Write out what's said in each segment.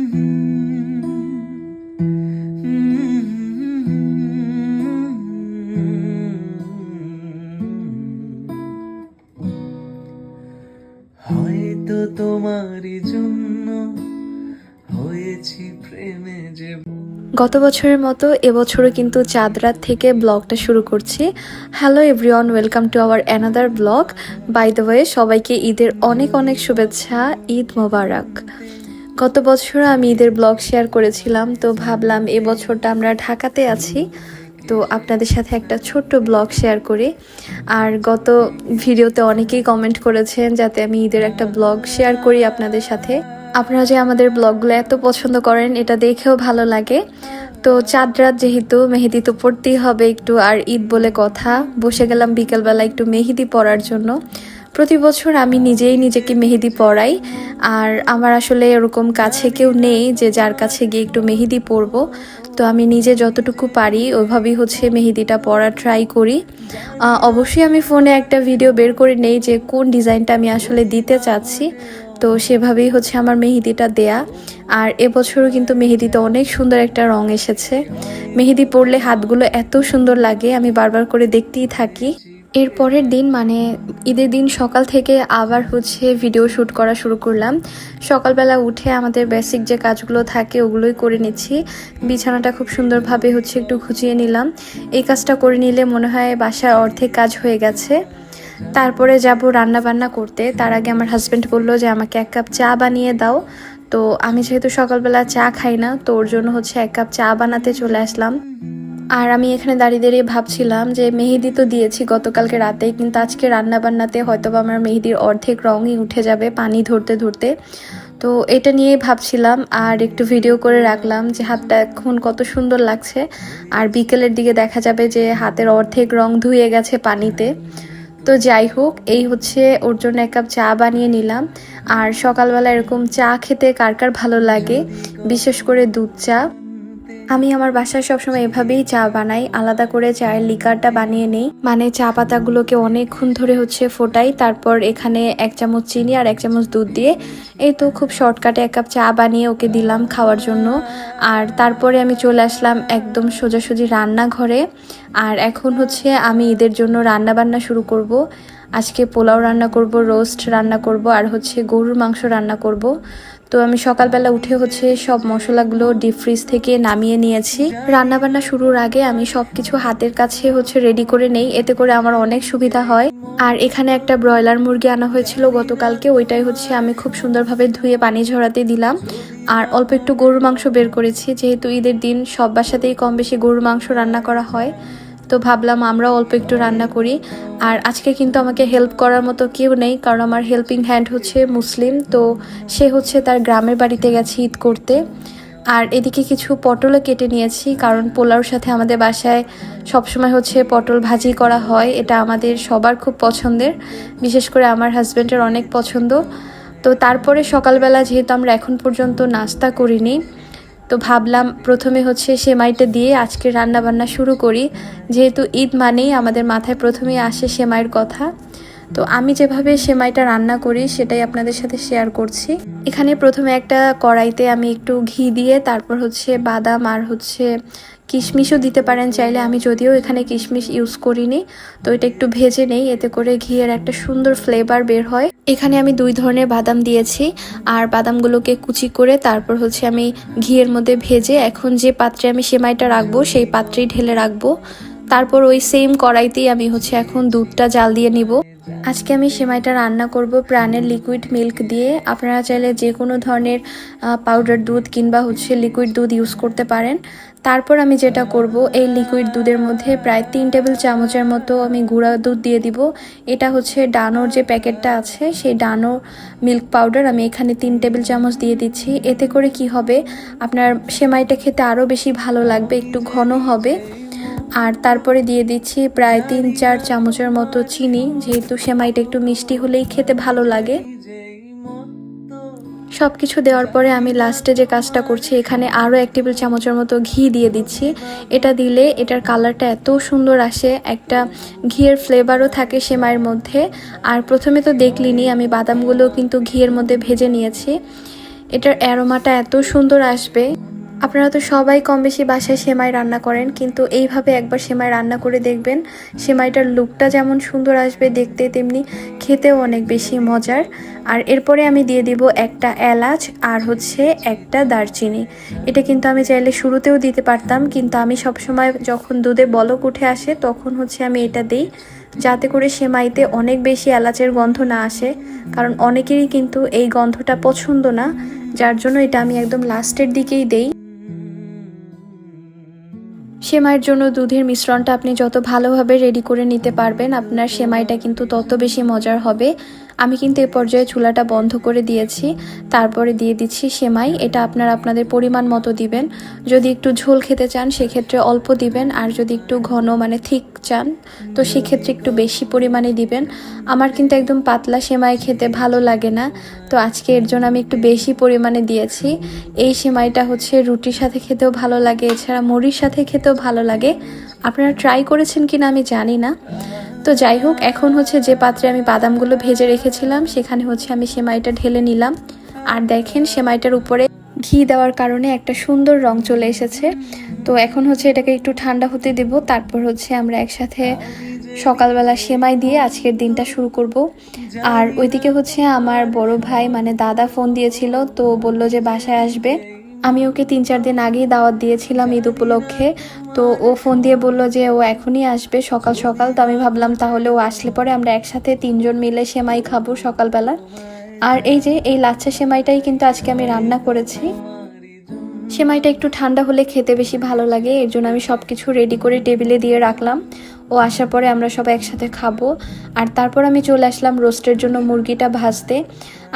হয়তো তোমারই জন্য হয়েছি প্রেমে যে। গত বছরের মতো এবছরও কিন্তু চাঁদ রাত থেকে ব্লগটা শুরু করছি। Hello everyone, welcome to our another blog. By the way, সবাইকে ঈদের অনেক অনেক শুভেচ্ছা, ঈদ মোবারক। গত বছর আমি ঈদের ব্লগ শেয়ার করেছিলাম, তো ভাবলাম এবছরটা আমরা ঢাকাতে আছি, তো আপনাদের সাথে একটা ছোট্ট ব্লগ শেয়ার করি। আর গত ভিডিওতে অনেকেই কমেন্ট করেছেন যাতে আমি ঈদের একটা ব্লগ শেয়ার করি আপনাদের সাথে। আপনারা যে আমাদের ব্লগগুলো এত পছন্দ করেন, এটা দেখেও ভালো লাগে। তো চাঁদ রাত যেহেতু মেহেদি তো পড়তেই হবে একটু, আর ঈদ বলে কথা, বসে গেলাম বিকেলবেলা একটু মেহেদি পরার জন্য। প্রতি বছর আমি নিজেই নিজেকে মেহেদি পরাই, আর আমার আসলে এরকম কাছে কেউ নেই যে যার কাছে গিয়ে একটু মেহেদি পরবো। তো আমি নিজে যতটুকু পারি ওইভাবেই হচ্ছে মেহেদিটা পরা ট্রাই করি। অবশ্যই আমি ফোনে একটা ভিডিও বের করে নেই যে কোন ডিজাইনটা আমি আসলে দিতে চাচ্ছি, তো সেভাবেই হচ্ছে আমার মেহেদিটা দেয়া। আর এবছরও কিন্তু মেহেদিতে অনেক সুন্দর একটা রং এসেছে। মেহেদি পরলে হাতগুলো এত সুন্দর লাগে, আমি বারবার করে দেখতেই থাকি। এর পরের দিন মানে ঈদের দিন সকাল থেকে আবার হচ্ছে ভিডিও শ্যুট করা শুরু করলাম। সকালবেলা উঠে আমাদের বেসিক যে কাজগুলো থাকে ওগুলোই করে নিচ্ছি। বিছানাটা খুব সুন্দরভাবে হচ্ছে একটু খুঁচিয়ে নিলাম। এই কাজটা করে নিলে মনে হয় বাসার অর্ধেক কাজ হয়ে গেছে। তারপরে যাব রান্না বান্না করতে। তার আগে আমার হাজব্যান্ড বললো যে আমাকে 1 কাপ চা বানিয়ে দাও। তো আমি যেহেতু সকালবেলা চা খাই না, তো ওর জন্য হচ্ছে 1 কাপ চা বানাতে চলে আসলাম। আর আমি এখানে দাঁড়িয়ে দাঁড়িয়ে ভাবছিলাম যে মেহেদি তো দিয়েছি গতকালকে রাতেই, কিন্তু আজকে রান্না বান্নাতে হয়তো বা আমার মেহেদির অর্ধেক রঙই উঠে যাবে পানি ধরতে ধরতে। তো এটা নিয়েই ভাবছিলাম, আর একটু ভিডিও করে রাখলাম যে হাতটা এখন কত সুন্দর লাগছে। আর বিকেলের দিকে দেখা যাবে যে হাতের অর্ধেক রং ধুয়ে গেছে পানিতে। তো যাই হোক, এই হচ্ছে ওর জন্য 1 কাপ চা বানিয়ে নিলাম। আর সকালবেলা এরকম চা খেতে কার কার ভালো লাগে, বিশেষ করে দুধ চা। আমি আমার বাসায় সবসময় এভাবেই চা বানাই, আলাদা করে চায়ের লিকারটা বানিয়ে নেই। মানে চা পাতাগুলোকে অনেকক্ষণ ধরে হচ্ছে ফোটাই, তারপর এখানে 1 চামচ চিনি আর 1 চামচ দুধ দিয়ে এই তো খুব শর্টকাটে 1 কাপ চা বানিয়ে ওকে দিলাম খাওয়ার জন্য। আর তারপরে আমি চলে আসলাম একদম সোজাসুজি রান্নাঘরে। আর এখন হচ্ছে আমি ঈদের জন্য রান্না বান্না শুরু করব। আজকে পোলাও রান্না করব, রোস্ট রান্না করব, আর হচ্ছে গরুর মাংস রান্না করব। তো আমি সকালবেলা উঠে হচ্ছে সব মশলাগুলো ডিপ ফ্রিজ থেকে নামিয়ে নিয়েছি। রান্নাবান্না শুরুর আগে আমি সবকিছু হাতের কাছে হচ্ছে রেডি করে নেই, এতে করে আমার অনেক সুবিধা হয়। আর এখানে একটা ব্রয়লার মুরগি আনা হয়েছিল গতকালকে, ওইটাই হচ্ছে আমি খুব সুন্দরভাবে ধুয়ে পানি ঝরাতে দিলাম। আর অল্প একটু গরুর মাংস বের করেছি, যেহেতু ঈদের দিন সব বাসাতেই কম বেশি গরুর মাংস রান্না করা হয়, তো ভাবলাম আমরাও অল্প একটু রান্না করি। আর আজকে কিন্তু আমাকে হেল্প করার মতো কেউ নেই, কারণ আমার হেল্পিং হ্যান্ড হচ্ছে মুসলিম, তো সে হচ্ছে তার গ্রামের বাড়িতে গেছে ঈদ করতে। আর এদিকে কিছু পটলও কেটে নিয়েছি, কারণ পোলাওর সাথে আমাদের বাসায় সবসময় হচ্ছে পটল ভাজি করা হয়, এটা আমাদের সবার খুব পছন্দের, বিশেষ করে আমার হাজব্যান্ডের অনেক পছন্দ। তো তারপরে সকালবেলা যেহেতু আমরা এখন পর্যন্ত নাস্তা করিনি, তো ভাবলাম প্রথমে হচ্ছে সেমাইটা দিয়ে আজকে রান্না বান্না শুরু করি, যেহেতু ঈদ মানেই আমাদের মাথায় প্রথমেই আসে সেমাইয়ের কথা। তো আমি যেভাবে সেমাইটা রান্না করি সেটাই আপনাদের সাথে শেয়ার করছি। এখানে প্রথমে একটা কড়াইতে আমি একটু ঘি দিয়ে তারপর হচ্ছে বাদাম আর হচ্ছে কিশমিশও দিতে পারেন চাইলে, আমি যদিও এখানে কিশমিশ ইউজ করিনি। তো এটা একটু ভেজে নেই, এতে করে ঘিয়ের একটা সুন্দর ফ্লেভার বের হয়। এখানে আমি 2 ধরনের বাদাম দিয়েছি, আর বাদামগুলোকে কুচি করে তারপর হচ্ছে আমি ঘিয়ের মধ্যে ভেজে এখন যে পাত্রে আমি সেমাইটা রাখবো সেই পাত্রেই ঢেলে রাখবো। তারপর ওই সেম কড়াইতেই আমি হচ্ছে এখন দুধটা জাল দিয়ে নিব। আজকে আমি সেমাইটা রান্না করব প্রাণের লিকুইড মিল্ক দিয়ে। আপনারা চাইলে যে কোনো ধরনের পাউডার দুধ কিংবা হচ্ছে লিকুইড দুধ ইউজ করতে পারেন। তারপর আমি যেটা করব, এই লিকুইড দুধের মধ্যে প্রায় 3 টেবিল চামচের মতো আমি গুঁড়া দুধ দিয়ে দিব। এটা হচ্ছে ডানোর যে প্যাকেটটা আছে সেই ডানো মিল্ক পাউডার, আমি এখানে 3 টেবিল চামচ দিয়ে দিচ্ছি। এতে করে কি হবে, আপনার সেমাইটা খেতে আরও বেশি ভালো লাগবে, একটু ঘন হবে। আর তারপরে দিয়ে দিচ্ছি প্রায় 3-4 চামচের মতো চিনি, যেহেতু সেমাইটা একটু মিষ্টি হলেই খেতে ভালো লাগে। সব কিছু দেওয়ার পরে আমি লাস্টে যে কাজটা করছি, এখানে আরও 1 টেবিল চামচের মতো ঘি দিয়ে দিচ্ছি। এটা দিলে এটার কালারটা এত সুন্দর আসে, একটা ঘিয়ের ফ্লেভারও থাকে সেমাইয়ের মধ্যে। আর প্রথমে তো দেখলিনি আমি বাদামগুলো কিন্তু ঘিয়ের মধ্যে ভেজে নিয়েছি। এটার অ্যারোমাটা এত সুন্দর আসবে। আপনারা তো সবাই কম বেশি বাসায় সেমাই রান্না করেন, কিন্তু এইভাবে একবার সেমাই রান্না করে দেখবেন। সেমাইটার লুকটা যেমন সুন্দর আসবে দেখতে, তেমনি খেতেও অনেক বেশি মজার। আর এরপরে আমি দিয়ে দিব একটা এলাচ আর হচ্ছে একটা দারচিনি। এটা কিন্তু আমি চাইলে শুরুতেও দিতে পারতাম, কিন্তু আমি সবসময় যখন দুধে বলক উঠে আসে তখন হচ্ছে আমি এটা দিই, যাতে করে সেমাইতে অনেক বেশি এলাচের গন্ধ না আসে। কারণ অনেকেরই কিন্তু এই গন্ধটা পছন্দ না, যার জন্য এটা আমি একদম লাস্টের দিকেই দেই। সেমাইয়ের জন্য দুধের মিশ্রণটা আপনি যত ভালোভাবে রেডি করে নিতে পারবেন, আপনার সেমাইটা কিন্তু তত বেশি মজার হবে। আমি কিন্তু এই পর্যায়ে চুলাটা বন্ধ করে দিয়েছি। তারপরে দিয়ে দিচ্ছি সেমাই। এটা আপনারা আপনাদের পরিমাণ মতো দিবেন। যদি একটু ঝোল খেতে চান সেক্ষেত্রে অল্প দিবেন, আর যদি একটু ঘন মানে থিক চান তো সেক্ষেত্রে একটু বেশি পরিমাণে দিবেন। আমার কিন্তু একদম পাতলা সেমাই খেতে ভালো লাগে না, তো আজকে এর জন্য আমি একটু বেশি পরিমাণে দিয়েছি। এই সেমাইটা হচ্ছে রুটির সাথে খেতেও ভালো লাগে, এছাড়া মুড়ির সাথে খেতেও ভালো লাগে। আপনারা ট্রাই করেছেন কিনা আমি জানি না। তো যাই হোক, এখন হচ্ছে যে পাত্রে আমি বাদামগুলো ভেজে রেখেছিলাম সেখানে হচ্ছে আমি সেমাইটা ঢেলে নিলাম। আর দেখেন সেমাইটার উপরে ঘি দেওয়ার কারণে একটা সুন্দর রং চলে এসেছে। তো এখন হচ্ছে এটাকে একটু ঠান্ডা হতে দেব, তারপর হচ্ছে আমরা একসাথে সকালবেলা সেমাই দিয়ে আজকের দিনটা শুরু করব। আর ওইদিকে হচ্ছে আমার বড় ভাই মানে দাদা ফোন দিয়েছিল, তো বলল যে বাসায় আসবে। আমি ওকে 3-4 দিন আগেই দাওয়াত দিয়েছিলাম ঈদ উপলক্ষে। তো ও ফোন দিয়ে বলল যে ও এখনই আসবে সকাল সকাল। তো আমি ভাবলাম তাহলে ও আসলে পরে আমরা একসাথে 3জন মিলে সেমাই খাবো সকালবেলা। আর এই যে এই লাচ্ছা সেমাইটাই কিন্তু আজকে আমি রান্না করেছি। সেমাইটা একটু ঠান্ডা হলে খেতে বেশি ভালো লাগে, এর জন্য আমি সব কিছু রেডি করে টেবিলে দিয়ে রাখলাম। ও আসার পরে আমরা সবাই একসাথে খাবো। আর তারপর আমি চলে আসলাম রোস্টের জন্য মুরগিটা ভাজতে।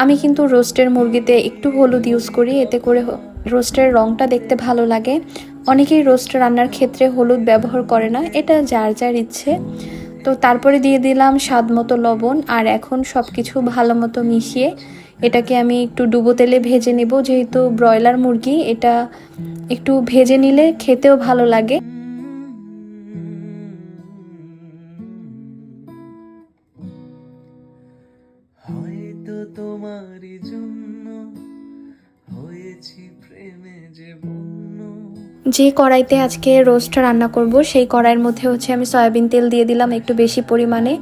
আমি কিন্তু রোস্টের মুরগিতে একটু হলুদ ইউজ করি, এতে করে রোস্টের রঙটা দেখতে ভালো লাগে। অনেকেই রোস্ট রান্নার ক্ষেত্রে হলুদ ব্যবহার করে না, এটা যার যার ইচ্ছে। তো তারপরে দিয়ে দিলাম স্বাদ মতো লবণ। আর এখন সব কিছু ভালো মতো মিশিয়ে এটাকে আমি একটু ডুবো তেলে ভেজে নেব, যেহেতু ব্রয়লার মুরগি, এটা একটু ভেজে নিলে খেতেও ভালো লাগে। হয়তো তোমারই জন্য হয়েছি প্রেমে যে বন্য। যে কড়াইতে আজকে রোস্ট রান্না করব সেই কড়াইয়ের মধ্যে হচ্ছে আমি সয়াবিন তেল দিয়ে দিলাম একটু বেশি পরিমাণে।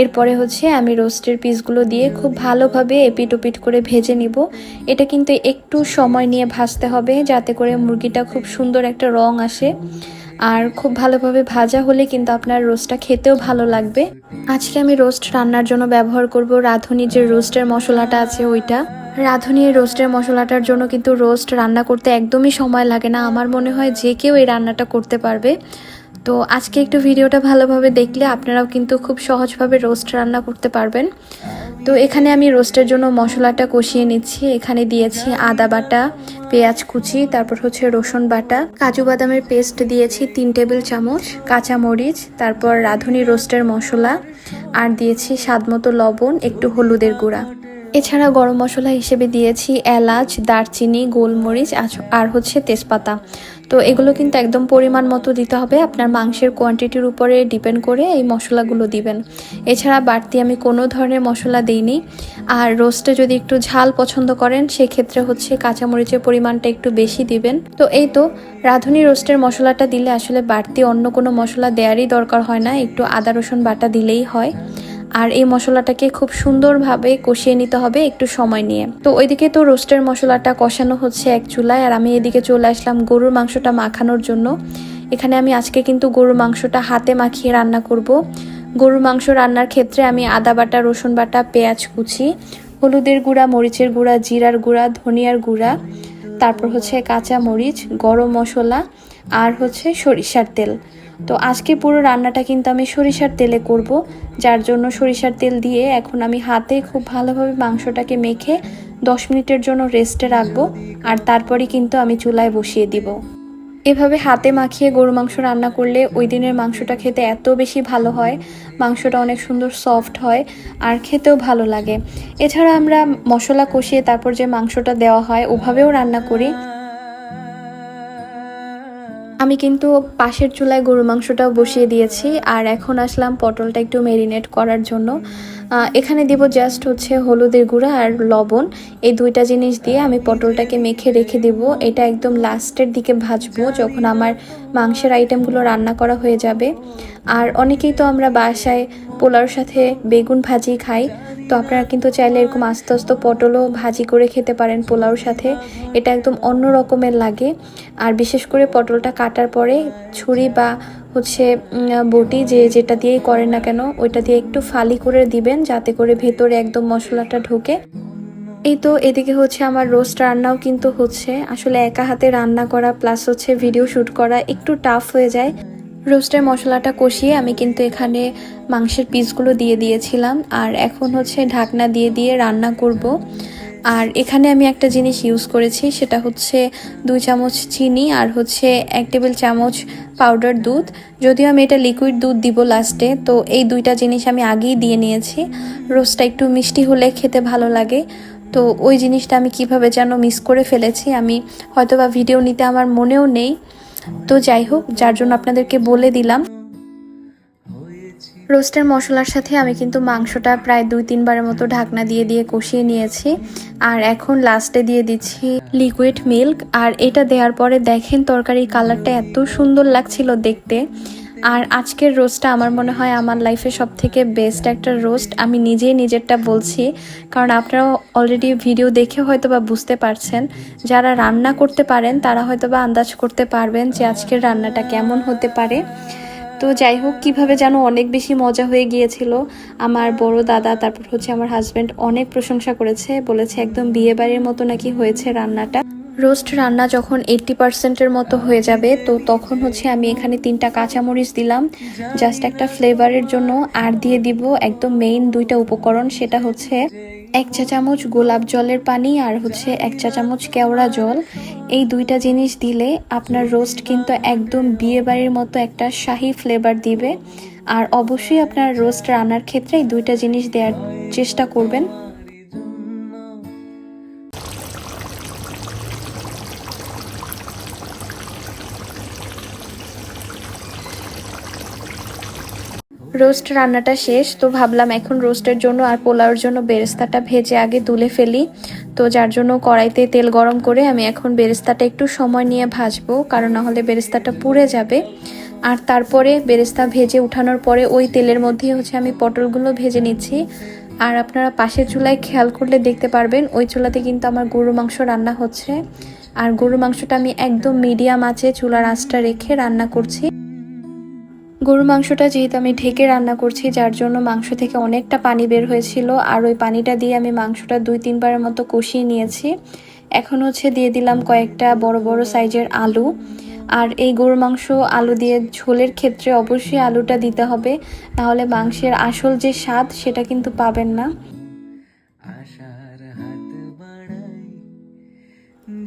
এরপরে হচ্ছে আমি রোস্টের পিসগুলো দিয়ে খুব ভালোভাবে এপিট ওপিট করে ভেজে নিব। এটা কিন্তু একটু সময় নিয়ে ভাজতে হবে, যাতে করে মুরগিটা খুব সুন্দর একটা রং আসে। আর খুব ভালোভাবে ভাজা হলে কিন্তু আপনার রোস্টটা খেতেও ভালো লাগবে। আজকে আমি রোস্ট রান্নার জন্য ব্যবহার করব রাঁধুনি যে রোস্টের মশলাটা আছে ওইটা। রাঁধুনি রোস্টের মশলাটার জন্য কিন্তু রোস্ট রান্না করতে একদমই সময় লাগে না। আমার মনে হয় যে কেউ এই রান্নাটা করতে পারবে। তো আজকে একটু ভিডিওটা ভালোভাবে দেখলে আপনারাও কিন্তু খুব সহজভাবে রোস্ট রান্না করতে পারবেন। তো এখানে আমি রোস্টের জন্য মশলাটা কষিয়ে নিচ্ছি। এখানে দিয়েছি আদা বাটা, পেঁয়াজ কুচি, তারপর হচ্ছে রসুন বাটা, কাজু বাদামের পেস্ট দিয়েছি 3 টেবিল চামচ, কাঁচা মরিচ, তারপর রাঁধুনি রোস্টের মশলা, আর দিয়েছি স্বাদমতো লবণ, একটু হলুদের গুঁড়া। এছাড়া গরম মশলা হিসেবে দিয়েছি এলাচ, দারচিনি, গোলমরিচ আর হচ্ছে তেজপাতা। তো এগুলো কিন্তু একদম পরিমাণ মতো দিতে হবে, আপনার মাংসের কোয়ান্টিটির উপরে ডিপেন্ড করে এই মশলাগুলো দিবেন। এছাড়া বাড়তি আমি কোনো ধরনের মশলা দিইনি। আর রোস্টে যদি একটু ঝাল পছন্দ করেন সেক্ষেত্রে হচ্ছে কাঁচামরিচের পরিমাণটা একটু বেশি দিবেন। তো এই তো রাঁধুনি রোস্টের মশলাটা দিলে আসলে বাড়তি অন্য কোনো মশলা দেওয়ারই দরকার হয় না, একটু আদা রসুন বাটা দিলেই হয়। আর এই মশলাটাকে খুব সুন্দরভাবে কষিয়ে নিতে হবে একটু সময় নিয়ে। তো ওইদিকে তো রোস্টের মশলাটা কষানো হচ্ছে এক চুলায়, আর আমি এদিকে চলে আসলাম গরুর মাংসটা মাখানোর জন্য। এখানে আমি আজকে কিন্তু গরুর মাংসটা হাতে মাখিয়ে রান্না করব। গরুর মাংস রান্নার ক্ষেত্রে আমি আদা বাটা, রসুন বাটা, পেঁয়াজ কুচি, হলুদের গুঁড়া, মরিচের গুঁড়া, জিরার গুঁড়া, ধনিয়ার গুঁড়া, তারপর হচ্ছে কাঁচা মরিচ, গরম মশলা, আর হচ্ছে সরিষার তেল। তো আজকে পুরো রান্নাটা কিন্তু আমি সরিষার তেলে করব, যার জন্য সরিষার তেল দিয়ে এখন আমি হাতে খুব ভালোভাবে মাংসটাকে মেখে 10 মিনিটের জন্য রেস্টে রাখবো। আর তারপরে কিন্তু আমি চুলায় বসিয়ে দিব। এভাবে হাতে মাখিয়ে গরু মাংস রান্না করলে ওই দিনের মাংসটা খেতে এত বেশি ভালো হয়, মাংসটা অনেক সুন্দর সফট হয় আর খেতেও ভালো লাগে। এছাড়া আমরা মশলা কষিয়ে তারপর যে মাংসটা দেওয়া হয় ওভাবেও রান্না করি। আমি কিন্তু পাশের চুলায় গরু মাংসটাও বসিয়ে দিয়েছি। আর এখন আসলাম পটলটা একটু মেরিনেট করার জন্য। এখানে দিব জাস্ট হচ্ছে হলুদের গুঁড়া আর লবণ, এই দুইটা জিনিস দিয়ে আমি পটলটাকে মেখে রেখে দেব। এটা একদম লাস্টের দিকে ভাজবো যখন আমার মাংসের আইটেমগুলো রান্না করা হয়ে যাবে। আর অনেকেই তো আমরা বাসায় পোলাওর সাথে বেগুন ভাজি খাই, তো আপনারা কিন্তু চাইলে এরকম আস্তে আস্তে পটলও ভাজি করে খেতে পারেন পোলাওর সাথে। এটা একদম অন্য রকমের লাগে। আর বিশেষ করে পটলটা কাটার পরে ছুরি বা হচ্ছে বটি যেটা দিয়েই করেন না কেন ওইটা দিয়ে একটু ফালি করে দিবেন, যাতে করে ভেতরে একদম মশলাটা ঢোকে। এই তো এদিকে হচ্ছে আমার রোস্ট রান্নাও কিন্তু হচ্ছে। আসলে একা হাতে রান্না করা প্লাস হচ্ছে ভিডিও শ্যুট করা একটু টাফ হয়ে যায়। রোস্টের মশলাটা কষিয়ে আমি কিন্তু এখানে মাংসের পিসগুলো দিয়ে দিয়েছিলাম, আর এখন হচ্ছে ঢাকনা দিয়ে দিয়ে রান্না করব। আর এখানে আমি একটা জিনিস ইউজ করেছি, সেটা হচ্ছে 2 চামচ চিনি আর হচ্ছে 1 টেবিল চামচ পাউডার দুধ। যদিও আমি এটা লিকুইড দুধ দিব লাস্টে, তো এই দুইটা জিনিস আমি আগেই দিয়ে নিয়েছি। রোস্টটা একটু মিষ্টি হলে খেতে ভালো লাগে, তো ওই জিনিসটা আমি কিভাবে যেন মিস করে ফেলেছি, আমি হয়তোবা ভিডিও নিতে আমার মনেও নেই। তো যাই হোক, যার জন্য আপনাদেরকে বলে দিলাম। রোস্টের মশলার সাথে আমি কিন্তু মাংসটা প্রায় 2-3 বারের মতো ঢাকনা দিয়ে দিয়ে কষিয়ে নিয়েছি। আর এখন লাস্টে দিয়ে দিচ্ছি লিকুইড মিল্ক। আর এটা দেওয়ার পরে দেখেন তরকারির কালারটা এত সুন্দর লাগছিল দেখতে। আর আজকের রোস্টটা আমার মনে হয় আমার লাইফে সব থেকে বেস্ট একটা রোস্ট। আমি নিজেই নিজেরটা বলছি, কারণ আপনারাও অলরেডি ভিডিও দেখে হয়তো বা বুঝতে পারছেন। যারা রান্না করতে পারেন তারা হয়তো বা আন্দাজ করতে পারবেন যে আজকের রান্নাটা কেমন হতে পারে। তো যাই হোক, কীভাবে যেন অনেক বেশি মজা হয়ে গিয়েছিল। আমার বড় দাদা, তারপর হচ্ছে আমার হাজব্যান্ড অনেক প্রশংসা করেছে, বলেছে একদম বিয়ে বাড়ির মতো নাকি হয়েছে রান্নাটা। রোস্ট রান্না যখন 80%-এর মতো হয়ে যাবে, তো তখন হচ্ছে আমি এখানে 3টা কাঁচামরিচ দিলাম জাস্ট একটা ফ্লেভারের জন্য। আর দিয়ে দিব একদম মেইন 2টা উপকরণ, সেটা হচ্ছে 1 চা চামচ গোলাপ জলের পানি আর হচ্ছে 1 চা চামচ কেওড়া জল। এই 2টা জিনিস দিলে আপনার রোস্ট কিন্তু একদম বিয়ে বাড়ির মতো একটা শাহী ফ্লেভার দিবে। আর অবশ্যই আপনার রোস্ট রান্নার ক্ষেত্রে এই 2টা জিনিস দেওয়ার চেষ্টা করবেন। রোস্ট রান্নাটা শেষ, তো ভাবলাম এখন রোস্টের জন্য আর পোলাওর জন্য বেরেস্তাটা ভেজে আগে তুলে ফেলি। তো যার জন্য কড়াইতে তেল গরম করে আমি এখন বেরেস্তাটা একটু সময় নিয়ে ভাজবো, কারণ না হলে বেরেস্তাটা পুড়ে যাবে। আর তারপরে বেরেস্তা ভেজে উঠানোর পরে ওই তেলের মধ্যেই হচ্ছে আমি পটলগুলো ভেজে নিচ্ছি। আর আপনারা পাশের চুলায় খেয়াল করলে দেখতে পারবেন ওই চুলাতে কিন্তু আমার গরু মাংস রান্না হচ্ছে। আর গরু মাংসটা আমি একদম মিডিয়াম আঁচে চুলার আঁচটা রেখে রান্না করছি। গরুর মাংসটা যেহেতু আমি ঢেকে রান্না করছি, যার জন্য মাংস থেকে অনেকটা পানি বের হয়েছিল। আর ওই পানিটা দিয়ে আমি মাংসটা 2-3 বারের মতো কষিয়ে নিয়েছি। এখন হচ্ছে দিয়ে দিলাম কয়েকটা বড় বড় সাইজের আলু। আর এই গরুর মাংস আলু দিয়ে ঝোলের ক্ষেত্রে অবশ্যই আলুটা দিতে হবে, নাহলে মাংসের আসল যে স্বাদ সেটা কিন্তু পাবেন না।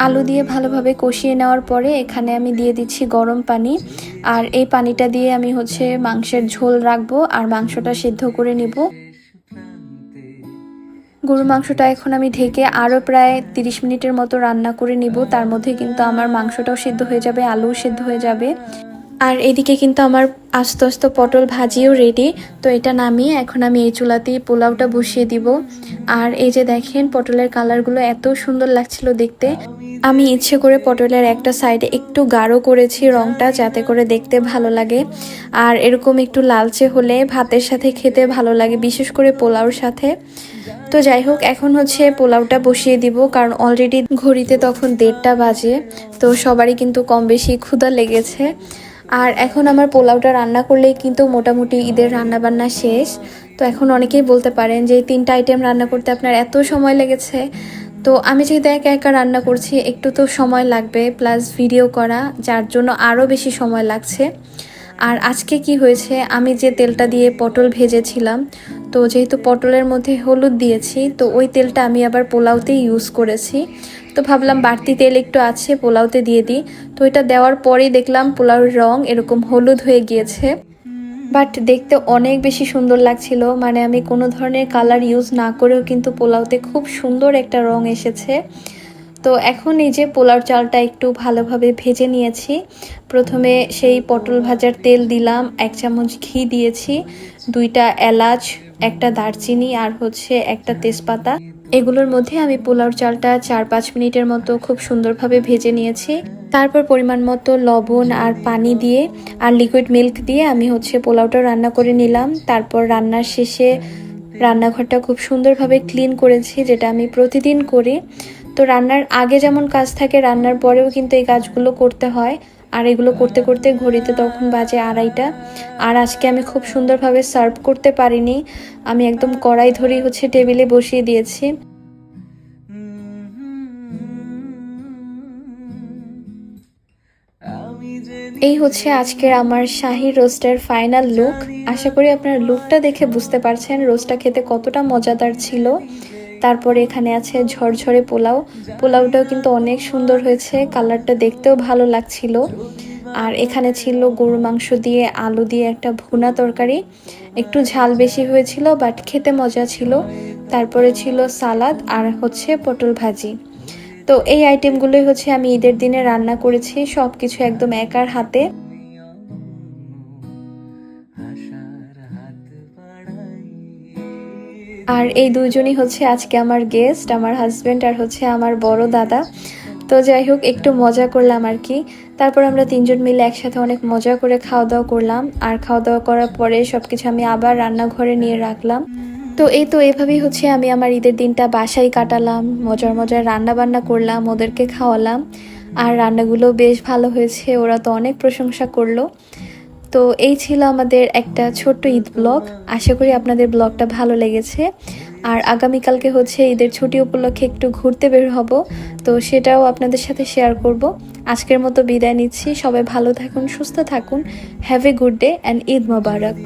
আলু দিয়ে ভালোভাবে কষিয়ে নেওয়ার পরে এখানে আমি দিয়ে দিচ্ছি গরম পানি। আর এই পানিটা দিয়ে আমি হচ্ছে মাংসের ঝোল রাখবো আর মাংসটা সিদ্ধ করে নিব। গরুর মাংসটা এখন আমি ঢেকে আরও প্রায় 30 মিনিটের মতো রান্না করে নিব। তার মধ্যে কিন্তু আমার মাংসটাও সিদ্ধ হয়ে যাবে, আলুও সিদ্ধ হয়ে যাবে। আর এদিকে কিন্তু আমার আস্তে আস্তে পটল ভাজিও রেডি। তো এটা নামিয়ে এখন আমি এই চুলাতেই পোলাওটা বসিয়ে দিব। আর এই যে দেখেন পটলের কালারগুলো এত সুন্দর লাগছিল দেখতে। আমি ইচ্ছে করে পটলের একটা সাইডে একটু গাঢ় করেছি রংটা, যাতে করে দেখতে ভালো লাগে। আর এরকম একটু লালচে হলে ভাতের সাথে খেতে ভালো লাগে, বিশেষ করে পোলাওর সাথে। তো যাই হোক, এখন হচ্ছে পোলাওটা বসিয়ে দিব, কারণ অলরেডি ঘড়িতে তখন 1:30 বাজে। তো সবারই কিন্তু কম বেশি ক্ষুধা লেগেছে। আর এখন আমার পোলাওটা রান্না করলেই কিন্তু মোটামুটি ঈদের রান্নাবান্না শেষ। তো এখন অনেকেই বলতে পারেন যে 3টা আইটেম রান্না করতে আপনার এত সময় লেগেছে। তো আমি যেহেতু একা একা রান্না করছি, একটু তো সময় লাগবে, প্লাস ভিডিও করা, যার জন্য আরও বেশি সময় লাগছে। আর আজকে কি হয়েছে, আমি যে তেলটা দিয়ে পটল ভেজেছিলাম, তো যেহেতু পটলের মধ্যে হলুদ দিয়েছি, তো ওই তেলটা আমি আবার পোলাওতে ইউজ করেছি। তো ভাবলাম বাড়তি তেল একটু আছে, পোলাওতে দিয়ে দিই। তো এটা দেওয়ার পরেই দেখলাম পোলাওর রং এরকম হলুদ হয়ে গিয়েছে। বাট দেখতে অনেক বেশি সুন্দর লাগছিল, মানে আমি কোনো ধরনের কালার ইউজ না করেও কিন্তু পোলাওতে খুব সুন্দর একটা রং এসেছে। তো এখন এই যে পোলাও চালটা একটু ভালোভাবে ভেজে নিয়েছি। প্রথমে সেই পটল ভাজার তেল দিলাম, 1 চামচ ঘি দিয়েছি, 2টা এলাচ, একটা দারচিনি আর হচ্ছে একটা তেজপাতা। এগুলোর মধ্যে আমি পোলাও চালটা 4-5 মিনিটের মতো খুব সুন্দরভাবে ভেজে নিয়েছি। তারপর পরিমাণ মতো লবণ আর পানি দিয়ে আর লিকুইড মিল্ক দিয়ে আমি হচ্ছে পোলাওটা রান্না করে নিলাম। তারপর রান্নার শেষে রান্নাঘরটা খুব সুন্দরভাবে ক্লিন করেছি, যেটা আমি প্রতিদিন করি। তো রান্নার আগে যেমন কাজ থাকে, রান্নার পরেও কিন্তু এই কাজগুলো করতে হয়। আর এগুলো করতে করতে ঘড়িতে তখন বাজে 2:30টা। আর আজকে আমি খুব সুন্দরভাবে সার্ভ করতে পারিনি, আমি একদম কড়াই ধরেই হচ্ছে টেবিলে বসিয়ে দিয়েছি। এই হচ্ছে আজকের আমার শাহী রোস্টের ফাইনাল লুক। আশা করি আপনারা লুকটা দেখে বুঝতে পারছেন রোস্টটা খেতে কতটা মজাদার ছিল। তারপরে এখানে আছে ঝরঝরে পোলাও। পোলাওটাও কিন্তু অনেক সুন্দর হয়েছে, কালারটা দেখতেও ভালো লাগছিল। আর এখানে ছিল গরুর মাংস দিয়ে আলু দিয়ে একটা ভুনা তরকারি, একটু ঝাল বেশি হয়েছিল বাট খেতে মজা ছিল। তারপরে ছিল সালাদ আর হচ্ছে পটল ভাজি। তো এই আইটেমগুলোই হচ্ছে আমি ঈদের দিনে রান্না করেছি, সব কিছু একদম একার হাতে। আর এই দুইজনই হচ্ছে আজকে আমার গেস্ট, আমার হাজবেন্ড আর হচ্ছে আমার বড় দাদা। তো যাই হোক, একটু মজা করলাম আর কি। তারপর আমরা 3জন মিলে একসাথে অনেক মজা করে খাওয়া দাওয়া করলাম। আর খাওয়া দাওয়া করার পরে সবকিছু আমি আবার রান্নাঘরে নিয়ে রাখলাম। তো এভাবেই হচ্ছে আমি আমার ঈদের দিনটা বাসায় কাটালাম, মজার মজার রান্না বান্না করলাম, ওদেরকে খাওয়ালাম। আর রান্নাগুলো বেশ ভালো হয়েছে, ওরা তো অনেক প্রশংসা করলো। তো এই ছিল আমাদের একটা ছোট্ট ঈদ ব্লগ। আশা করি আপনাদের ব্লগটা ভালো লেগেছে। আর আগামীকালকে হচ্ছে ঈদের ছুটি উপলক্ষে একটু ঘুরতে বের হব, তো সেটাও আপনাদের সাথে শেয়ার করব। আজকের মতো বিদায় নিচ্ছি, সবাই ভালো থাকুন, সুস্থ থাকুন। Have a good day and Eid Mobarak.